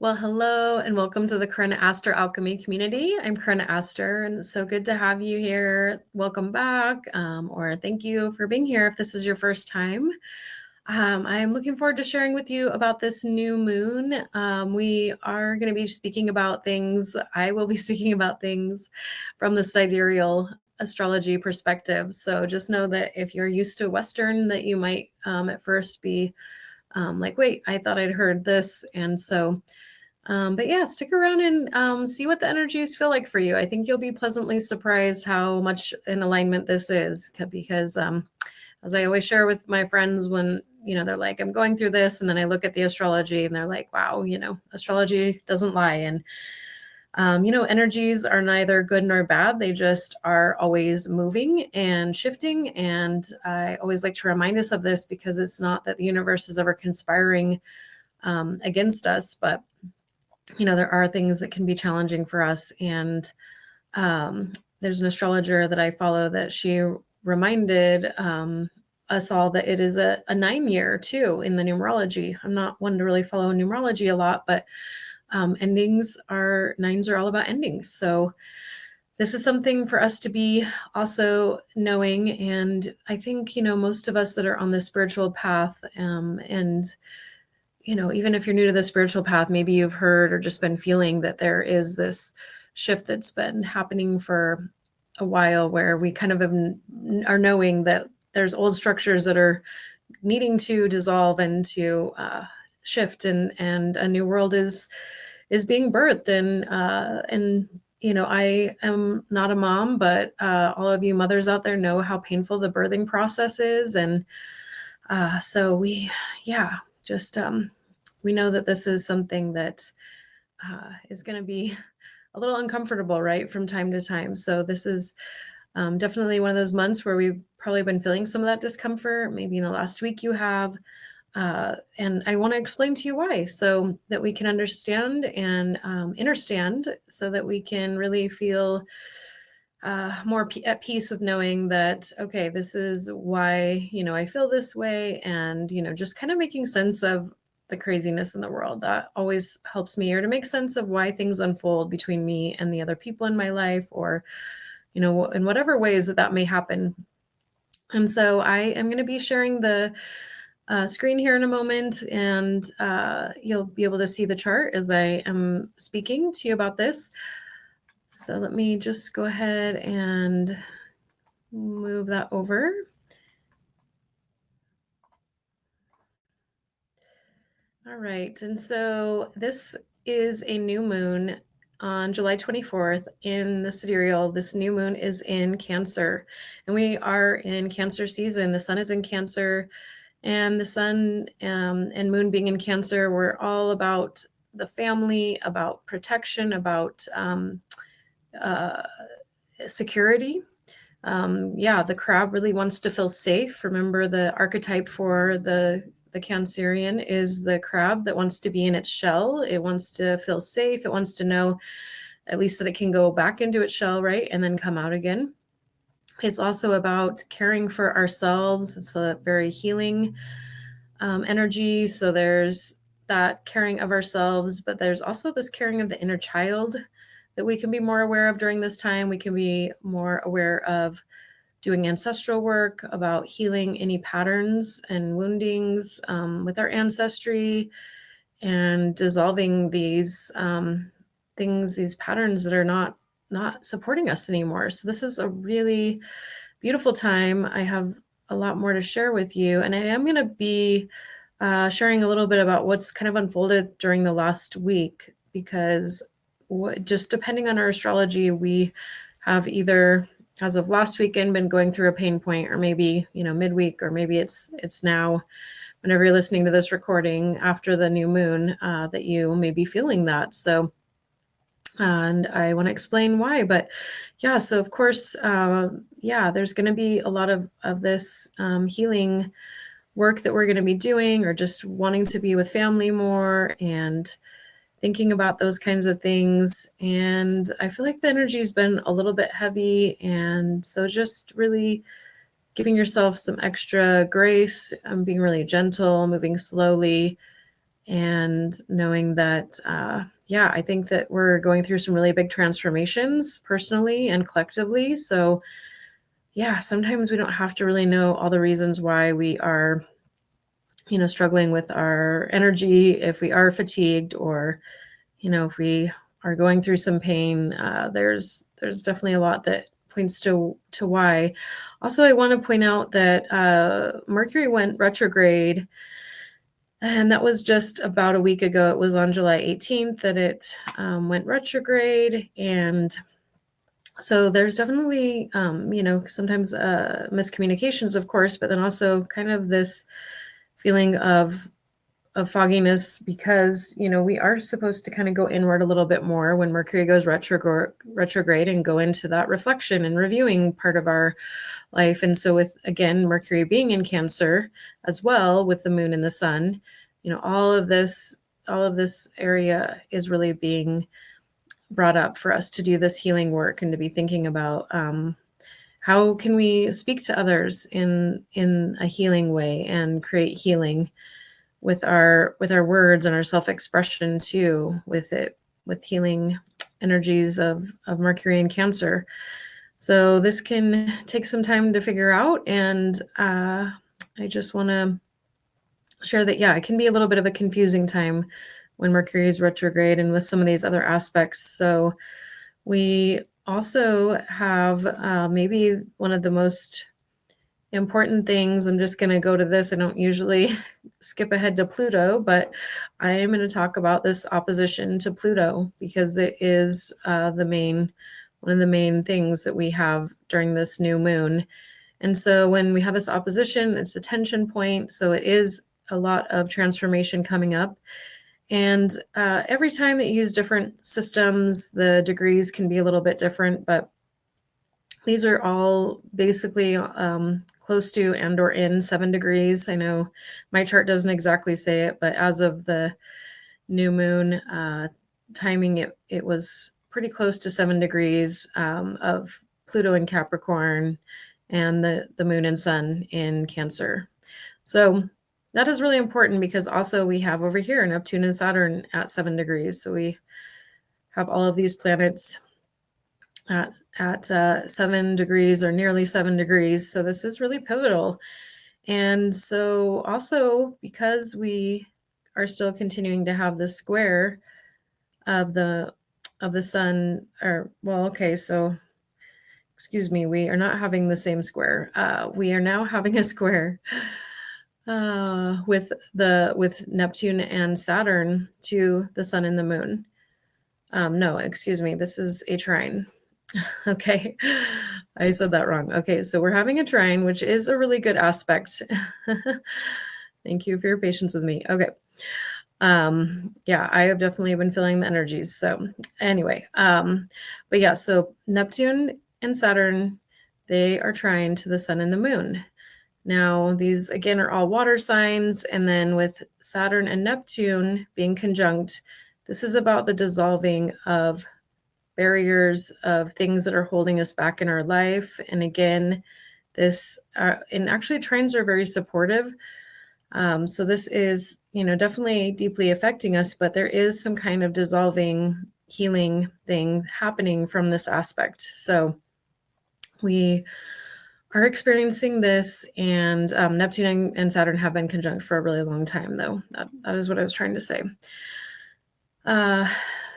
Well, hello and welcome to the Karina Aster Alchemy community. I'm Karina Aster, and it's so good to have you here. Welcome back, or thank you for being here if this is your first time. I'm looking forward to sharing with you about this new moon. We are going to be speaking about things, I will be speaking about things from the sidereal astrology perspective. So just know that if you're used to Western, that you might at first be like, wait, I thought I'd heard this. And so but yeah, stick around and see what the energies feel like for you. I think you'll be pleasantly surprised how much in alignment this is because as I always share with my friends when, they're like, I'm going through this, and then I look at the astrology and they're like, wow, astrology doesn't lie. And, energies are neither good nor bad. They just are always moving and shifting. And I always like to remind us of this because it's not that the universe is ever conspiring against us, but there are things that can be challenging for us. And there's an astrologer that I follow that she reminded us all that it is a 9-year too in the numerology. I'm not one to really follow numerology a lot, but nines are all about endings. So this is something for us to be also knowing. And I think, most of us that are on the spiritual path and even if you're new to the spiritual path, maybe you've heard or just been feeling that there is this shift that's been happening for a while where we kind of are knowing that there's old structures that are needing to dissolve and to shift, and a new world is being birthed. And I am not a mom, but all of you mothers out there know how painful the birthing process is. And so we know that this is something that is going to be a little uncomfortable, right, from time to time. So this is definitely one of those months where we've probably been feeling some of that discomfort. Maybe in the last week you have. And I want to explain to you why, so that we can understand and understand, so that we can really feel more at peace with knowing that, okay, this is why, I feel this way. And, just kind of making sense of the craziness in the world. That always helps me, or to make sense of why things unfold between me and the other people in my life, or, in whatever ways that may happen. And so I am going to be sharing the screen here in a moment, and you'll be able to see the chart as I am speaking to you about this. So let me just go ahead and move that over. All right. And so this is a new moon on July 24th in the sidereal. This new moon is in Cancer, and we are in Cancer season. The sun is in Cancer, and the sun and moon being in Cancer, we're all about the family, about protection, about security. The crab really wants to feel safe. Remember, the archetype for the Cancerian is the crab that wants to be in its shell. It wants to feel safe. It wants to know at least that it can go back into its shell, right, and then come out again. It's also about caring for ourselves. It's a very healing energy. So there's that caring of ourselves, but there's also this caring of the inner child that we can be more aware of during this time. We can be more aware of doing ancestral work, about healing any patterns and woundings with our ancestry, and dissolving these things, these patterns that are not supporting us anymore. So this is a really beautiful time. I have a lot more to share with you, and I am going to be sharing a little bit about what's kind of unfolded during the last week, because just depending on our astrology, we have either, as of last weekend, been going through a pain point, or maybe, midweek, or maybe it's now, whenever you're listening to this recording after the new moon, that you may be feeling that. So, and I want to explain why, but yeah, so of course, there's going to be a lot of this healing work that we're going to be doing, or just wanting to be with family more and thinking about those kinds of things. And I feel like the energy has been a little bit heavy. And so just really giving yourself some extra grace, being really gentle, moving slowly, and knowing that, I think that we're going through some really big transformations personally and collectively. So, sometimes we don't have to really know all the reasons why we are, struggling with our energy, if we are fatigued, or, if we are going through some pain. There's definitely a lot that points to why. Also, I want to point out that Mercury went retrograde, and that was just about a week ago. It was on July 18th that it went retrograde. And so there's definitely, sometimes miscommunications, of course, but then also kind of this feeling of fogginess, because we are supposed to kind of go inward a little bit more when Mercury goes retrograde and go into that reflection and reviewing part of our life. And so with, again, Mercury being in Cancer as well, with the moon and the sun, all of this area is really being brought up for us to do this healing work and to be thinking about how can we speak to others in a healing way and create healing with our words and our self-expression too, with healing energies of Mercury and Cancer. So this can take some time to figure out, and I just want to share that it can be a little bit of a confusing time when Mercury is retrograde and with some of these other aspects. So we also have maybe one of the most important things. I'm just going to go to this. I don't usually skip ahead to Pluto, but I am going to talk about this opposition to Pluto because it is one of the main things that we have during this new moon. And so when we have this opposition, it's a tension point. So it is a lot of transformation coming up. And every time that you use different systems, the degrees can be a little bit different, but these are all basically close to and or in 7 degrees. I know my chart doesn't exactly say it, but as of the new moon timing, it was pretty close to 7 degrees of Pluto in Capricorn and the moon and sun in Cancer. So that is really important because also we have over here Neptune and Saturn at 7 degrees. So we have all of these planets at 7 degrees or nearly 7 degrees. So this is really pivotal. And so also because we are still continuing to have the square of the sun, so excuse me, we are not having the same square. We are now having a square with Neptune and Saturn to the sun and the moon. No, excuse me, this is a trine. Okay, I said that wrong. Okay, so we're having a trine, which is a really good aspect. Thank you for your patience with me. Okay. I have definitely been feeling the energies. So anyway, so Neptune and Saturn, they are trine to the sun and the moon. Now, these again are all water signs, and then with Saturn and Neptune being conjunct, this is about the dissolving of barriers, of things that are holding us back in our life. And again, this and actually trines are very supportive. So this is, definitely deeply affecting us, but there is some kind of dissolving, healing thing happening from this aspect. So we are experiencing this, and Neptune and Saturn have been conjunct for a really long time, though. That is what I was trying to say.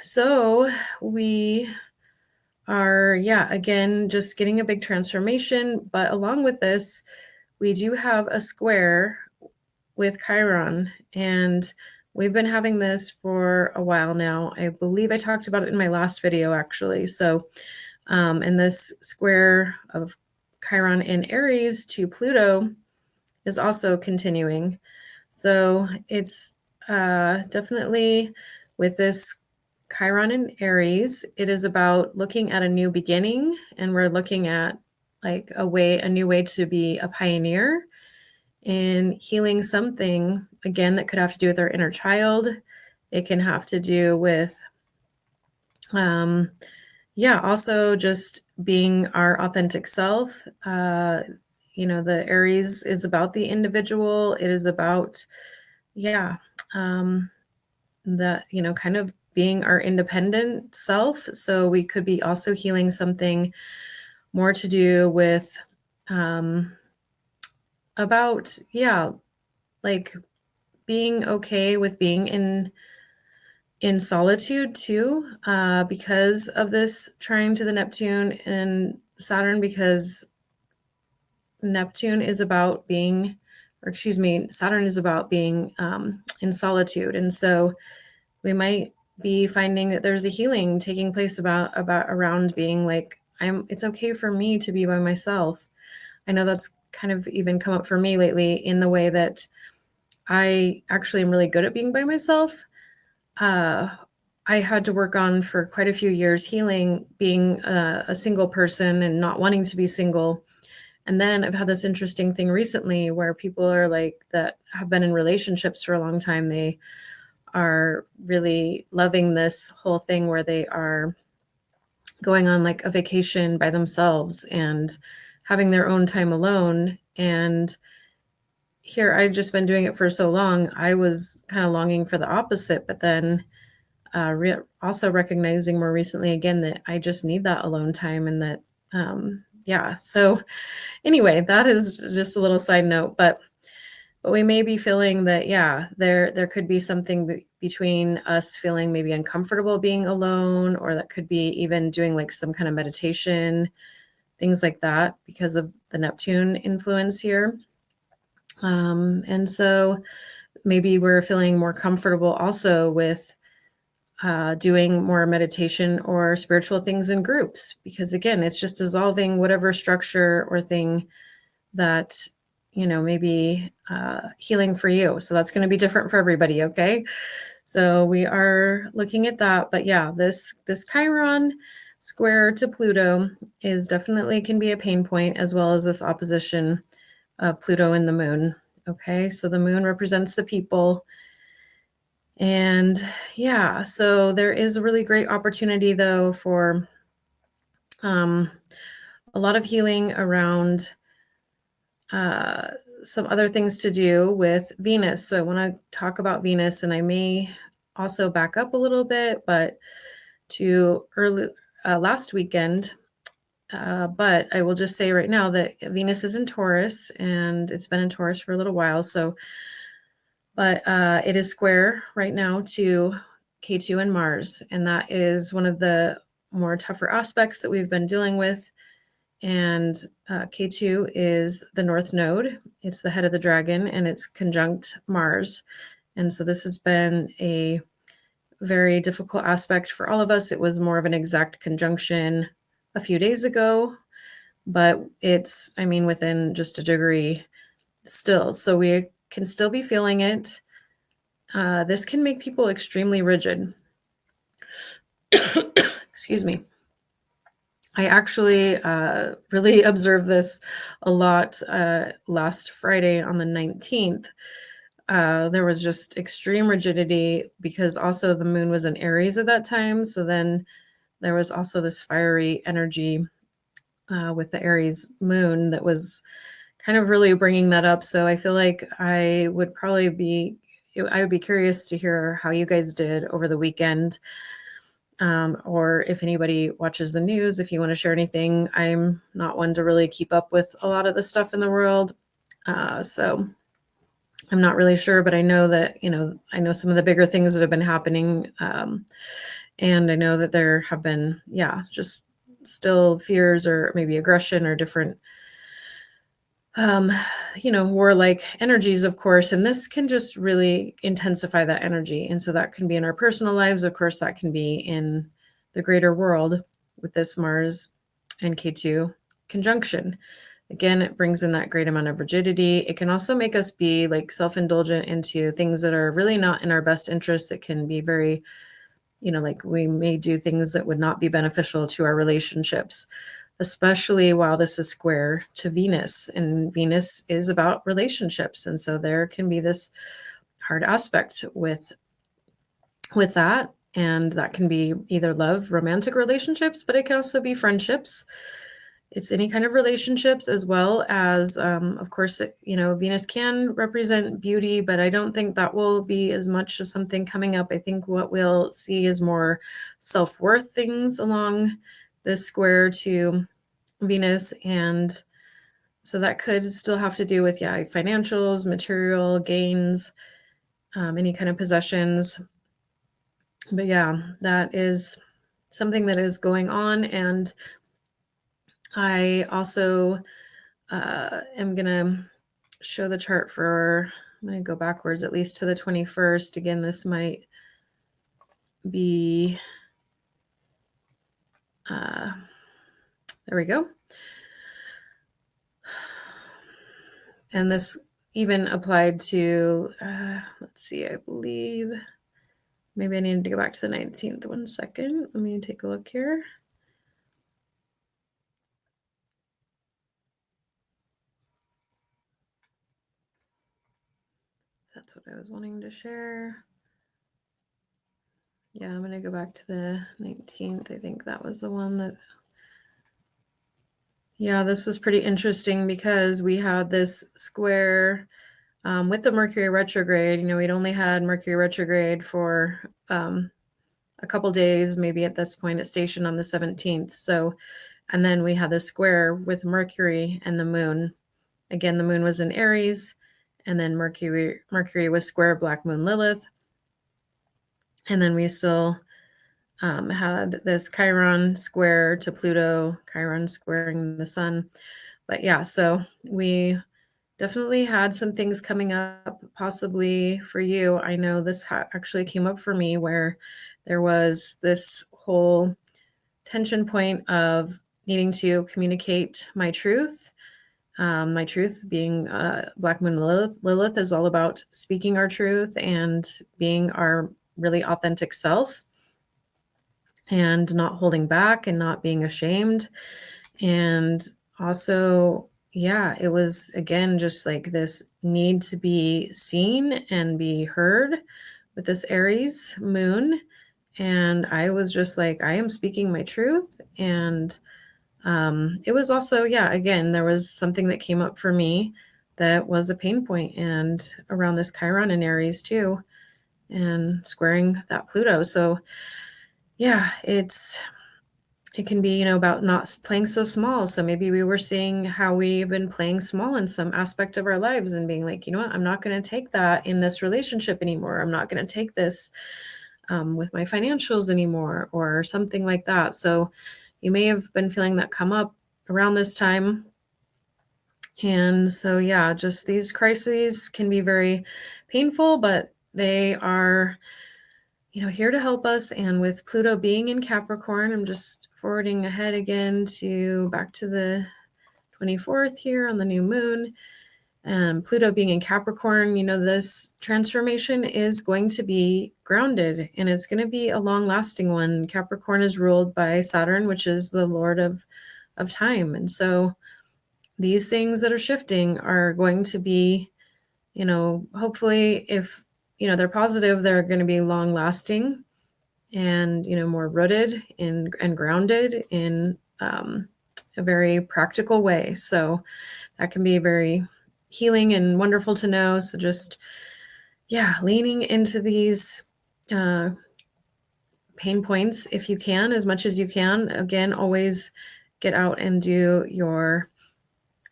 So we are, again, just getting a big transformation. But along with this, we do have a square with Chiron, and we've been having this for a while now. I believe I talked about it in my last video, actually. So, and this square of Chiron in Aries to Pluto is also continuing. So it's definitely with this Chiron in Aries, it is about looking at a new beginning, and we're looking at like a new way to be a pioneer in healing something, again, that could have to do with our inner child. It can have to do with, also just being our authentic self. The Aries is about the individual. It is about, that, kind of being our independent self. So we could be also healing something more to do with um, about, yeah, like being okay with being in solitude too, because of this trying to the Neptune and Saturn, because Neptune is about being, or excuse me, Saturn is about being in solitude. And so we might be finding that there's a healing taking place about around being like, it's okay for me to be by myself. I know that's kind of even come up for me lately in the way that I actually am really good at being by myself. Uh, I had to work on for quite a few years healing being a single person and not wanting to be single. And then I've had this interesting thing recently where people are like that have been in relationships for a long time. They are really loving this whole thing where they are going on like a vacation by themselves and having their own time alone. And here I've just been doing it for so long. I was kind of longing for the opposite, but then also recognizing more recently again that I just need that alone time and that, yeah. So anyway, that is just a little side note, but we may be feeling that, yeah, there could be something between us feeling maybe uncomfortable being alone, or that could be even doing like some kind of meditation, things like that, because of the Neptune influence here. And so maybe we're feeling more comfortable also with doing more meditation or spiritual things in groups, because again, it's just dissolving whatever structure or thing that maybe healing for you. So that's going to be different for everybody. Okay, so we are looking at that. But yeah, this Chiron square to Pluto is definitely can be a pain point, as well as this opposition of Pluto and the moon. Okay, so the moon represents the people. And yeah, so there is a really great opportunity though for a lot of healing around uh, some other things to do with Venus. So I want to talk about Venus, and I may also back up a little bit, but to early last weekend. But I will just say right now that Venus is in Taurus, and it's been in Taurus for a little while. So, but it is square right now to K2 and Mars, and that is one of the more tougher aspects that we've been dealing with. And K2 is the North Node. It's the head of the dragon, and it's conjunct Mars. And so this has been a very difficult aspect for all of us. It was more of an exact conjunction a few days ago, but it's, within just a degree still. So we can still be feeling it. This can make people extremely rigid. Excuse me. I actually really observed this a lot last Friday on the 19th. There was just extreme rigidity because also the moon was in Aries at that time. So then there was also this fiery energy with the Aries moon that was kind of really bringing that up. So I feel like I would be curious to hear how you guys did over the weekend. Or if anybody watches the news, if you want to share anything. I'm not one to really keep up with a lot of the stuff in the world. So I'm not really sure, but I know that, I know some of the bigger things that have been happening. And I know that there have been, just still fears or maybe aggression or different, warlike energies, of course, and this can just really intensify that energy. And so that can be in our personal lives. Of course, that can be in the greater world with this Mars and K2 conjunction. Again, it brings in that great amount of rigidity. It can also make us be like self-indulgent into things that are really not in our best interest. It can be very, like we may do things that would not be beneficial to our relationships, especially while this is square to Venus, and Venus is about relationships. And so there can be this hard aspect with that. And that can be either love, romantic relationships, but it can also be friendships. It's any kind of relationships, as well as, of course, Venus can represent beauty, but I don't think that will be as much of something coming up. I think what we'll see is more self-worth things along this square to Venus. And so that could still have to do with, financials, material gains, any kind of possessions. But yeah, that is something that is going on. And I also am going to show the chart for, I'm going to go backwards at least to the 21st. Again, this might be, there we go. And this even applied to, let's see, I believe, maybe I need to go back to the 19th. 1 second. Let me take a look here. That's what I was wanting to share. Yeah, I'm going to go back to the 19th. I think that was the one that, yeah, this was pretty interesting because we had this square with the Mercury retrograde. We'd only had Mercury retrograde for a couple days, maybe at this point. It stationed on the 17th. So, and then we had this square with Mercury and the moon. Again, the moon was in Aries, and then Mercury was square Black Moon Lilith. And then we still had this Chiron square to Pluto, Chiron squaring the sun. But yeah, so we definitely had some things coming up, possibly for you. I know this actually came up for me, where there was this whole tension point of needing to communicate my truth. My truth being Black Moon Lilith is all about speaking our truth and being our really authentic self, and not holding back and not being ashamed. And also, yeah, it was, again, just like this need to be seen and be heard with this Aries moon. And I was just like, I am speaking my truth. And it was also, yeah, again, there was something that came up for me that was a pain point, and around this Chiron in Aries too, and squaring that Pluto. So yeah, it can be, about not playing so small. So maybe we were seeing how we've been playing small in some aspect of our lives and being like, what, I'm not going to take that in this relationship anymore. I'm not going to take this with my financials anymore, or something like that. So you may have been feeling that come up around this time. And so, yeah, just these crises can be very painful, but they are, here to help us. And with Pluto being in Capricorn, I'm just forwarding ahead again to back to the 24th here on the new moon. Pluto being in Capricorn, this transformation is going to be grounded, and it's going to be a long-lasting one. Capricorn is ruled by Saturn, which is the lord of time. And so these things that are shifting are going to be, hopefully, if, they're positive, they're going to be long-lasting and, more rooted and grounded in a very practical way. So that can be very healing and wonderful to know. So just, yeah, leaning into these pain points if you can, as much as you can. Again, always get out and do your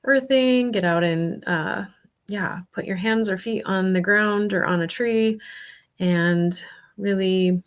earthing, get out and, put your hands or feet on the ground or on a tree. And really,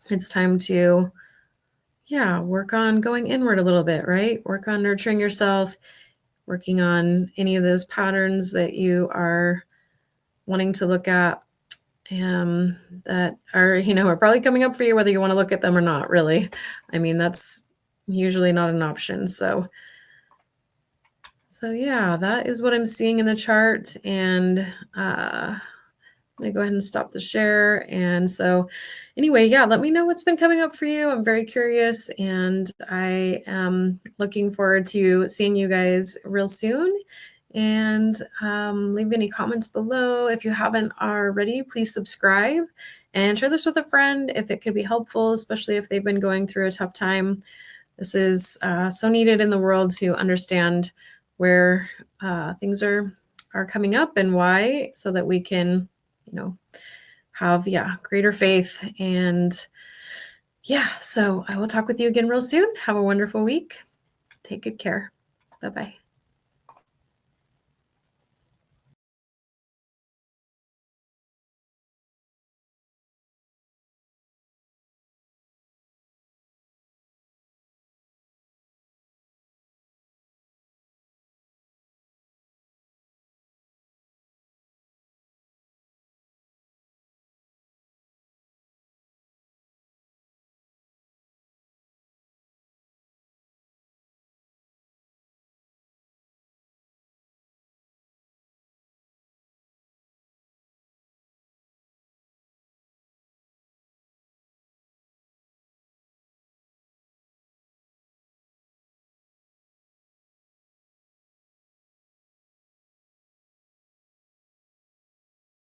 it's time to, work on going inward a little bit, right? Work on nurturing yourself, working on any of those patterns that you are wanting to look at, that are, are probably coming up for you, whether you want to look at them or not, really. I mean, that's usually not an option. So yeah, that is what I'm seeing in the chart. And let me go ahead and stop the share. And so anyway, yeah, let me know what's been coming up for you. I'm very curious, and I am looking forward to seeing you guys real soon. And leave any comments below. If you haven't already, please subscribe and share this with a friend if it could be helpful, especially if they've been going through a tough time. This is so needed in the world to understand where things are coming up and why, so that we can, have greater faith. And so I will talk with you again real soon. Have a wonderful week. Take good care. Bye-bye.